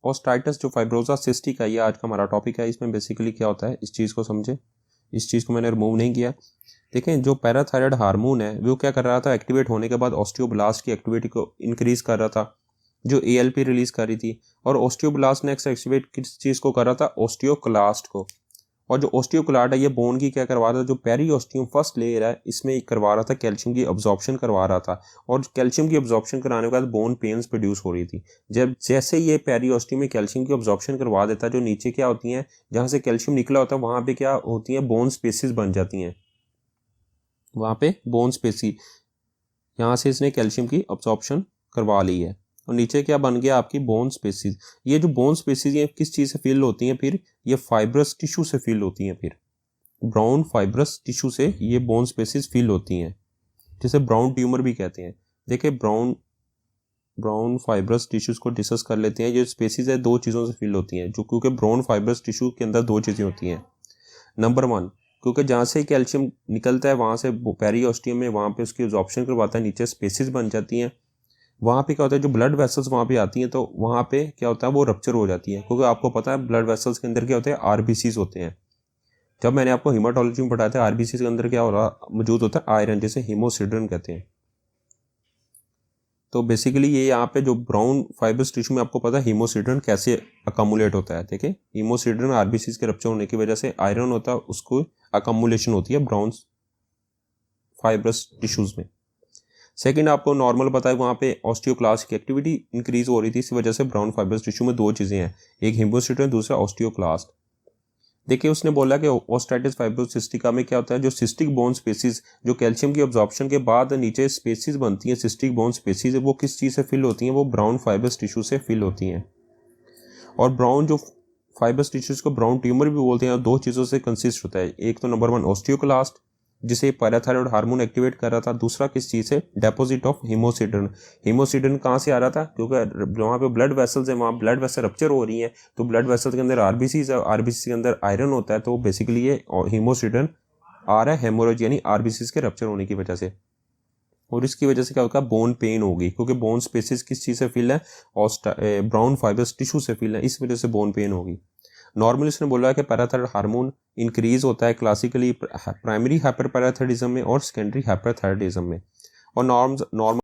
ओस्टाइटिस जो fibrosa cystic है, ये आज का हमारा टॉपिक है। इसमें बेसिकली क्या होता है, इस चीज़ को समझें। इस चीज़ को मैंने रिमूव नहीं किया। देखें, जो पैराथायराइड हार्मोन है वो क्या कर रहा था, एक्टिवेट होने के बाद ऑस्टियोब्लास्ट की एक्टिविटी को इंक्रीज कर रहा था, जो ALP रिलीज कर रही थी। और ऑस्टियोब्लास्ट नेक्स्ट एक्टिवेट किस चीज़ को कर रहा था, ऑस्टियोक्लास्ट को। और जो ऑस्टियोक्लास्ट है ये बोन की क्या करवा रहा था, जो पेरीऑस्टियम फर्स्ट लेयर है इसमें करवा रहा था, कैल्शियम की अब्जॉर्प्शन करवा रहा था। और कैल्शियम की अब्जॉर्प्शन कराने के बाद बोन पेन्स प्रोड्यूस हो रही थी। जब जैसे ये पेरीऑस्टियम में कैल्शियम की अब्जॉर्प्शन करवा देता है, जो नीचे क्या होती हैं, जहाँ से कैल्शियम निकला होता है वहाँ पे क्या होती हैं, बोन स्पेसिस बन जाती हैं। वहाँ पे बोन स्पेसी, यहाँ से इसने कैल्शियम की अब्जॉर्प्शन करवा ली है और नीचे क्या बन गया, आपकी बोन स्पेसिस। ये जो बोन स्पेसिस ये किस चीज़ से फिल होती हैं, फिर ये फाइब्रस टिश्यू से फिल होती हैं। फिर ब्राउन फाइब्रस टिश्यू से ये बोन स्पेसिस फिल होती हैं, जिसे ब्राउन ट्यूमर भी कहते हैं। देखिए, ब्राउन फाइब्रस टिश्यूज को डिस्कस कर लेते हैं। ये स्पेसिस है, दो चीज़ों से फिल होती हैं, जो क्योंकि ब्राउन फाइब्रस टिश्यू के अंदर दो चीज़ें होती हैं। नंबर 1, क्योंकि जहाँ से कैल्शियम निकलता है वहाँ से पेरीऑस्टियम में, वहाँ पे उसकी अब्जॉर्प्शन करवाता है, नीचे स्पेसिस बन जाती हैं। वहाँ पे क्या होता है, जो ब्लड वेसल्स वहाँ पे आती हैं तो वहाँ पे क्या होता है, वो रप्चर हो जाती है। क्योंकि आपको पता है ब्लड वेसल्स के अंदर क्या होते हैं, RBCs होते हैं। जब मैंने आपको हीमाटोलॉजी में पढ़ाया था, RBCs के अंदर क्या हो रहा मौजूद होता है, आयरन, जिसे हीमोसिड्रिन कहते हैं। तो बेसिकली ये यहाँ पे जो ब्राउन फाइब्रस टिश्यू में आपको पता है हीमोसिड्रिन कैसे अकामुलेट होता है। देखिए, हीमोसिड्रिन RBCs के रप्चर होने की वजह से आयरन होता है, उसको अकामुलेशन होती है ब्राउन फाइब्रस टिश्यूज में। सेकंड, आपको नॉर्मल पता है वहाँ पे ऑस्टियोक्लास्ट की एक्टिविटी इंक्रीज हो रही थी, इस वजह से ब्राउन फाइब्रस टिश्यू में दो चीज़ें हैं, एक हीमोसिड्रिन, दूसरा ऑस्टियोक्लास्ट। देखिए, उसने बोला कि ओस्टाइटिस फाइब्रोसिस्टिका में क्या होता है, जो सिस्टिक बोन स्पेसिस, जो कैल्शियम की अब्जॉर्प्शन के बाद नीचे स्पेसिस बनती हैं, सिस्टिक बोन स्पेसिस, वो किस चीज़ से फिल होती हैं, वो ब्राउन फाइब्रस टिश्यू से फिल होती हैं। और ब्राउन जो फाइब्रस टिश्यूज को ब्राउन ट्यूमर भी बोलते हैं, और दो चीज़ों से कंसिस्ट होता है। एक तो नंबर 1 ऑस्टियोक्लास्ट, जिसे पैराथायरॉइड हार्मोन एक्टिवेट कर रहा था। दूसरा किस चीज़ से, डेपोजिट ऑफ हीमोसिड्रिन। हीमोसिड्रिन कहाँ से आ रहा था, क्योंकि वहाँ पे ब्लड वेसल्स है, वहाँ ब्लड वेसल रप्चर हो रही है, तो ब्लड वेसल के अंदर RBCs है, RBCs के अंदर आयरन होता है, तो बेसिकली ये हीमोसिड्रिन आ रहा है हेमोरेज यानी RBCs के रप्चर होने की वजह से। और इसकी वजह से क्या होगा, बोन पेन होगी, क्योंकि बोन स्पेसिस किस चीज़ से फिल है, ब्राउन फाइब्रस टिश्यू से फिल है, इस वजह से बोन पेन होगी। नॉर्मली उसने बोला है कि पैराथायराइड हार्मोन इंक्रीज होता है क्लासिकली प्राइमरी हाइपरपैराथायरिज्म में और सेकेंडरी हाइपरथायराइडिज्म में। और नॉर्मल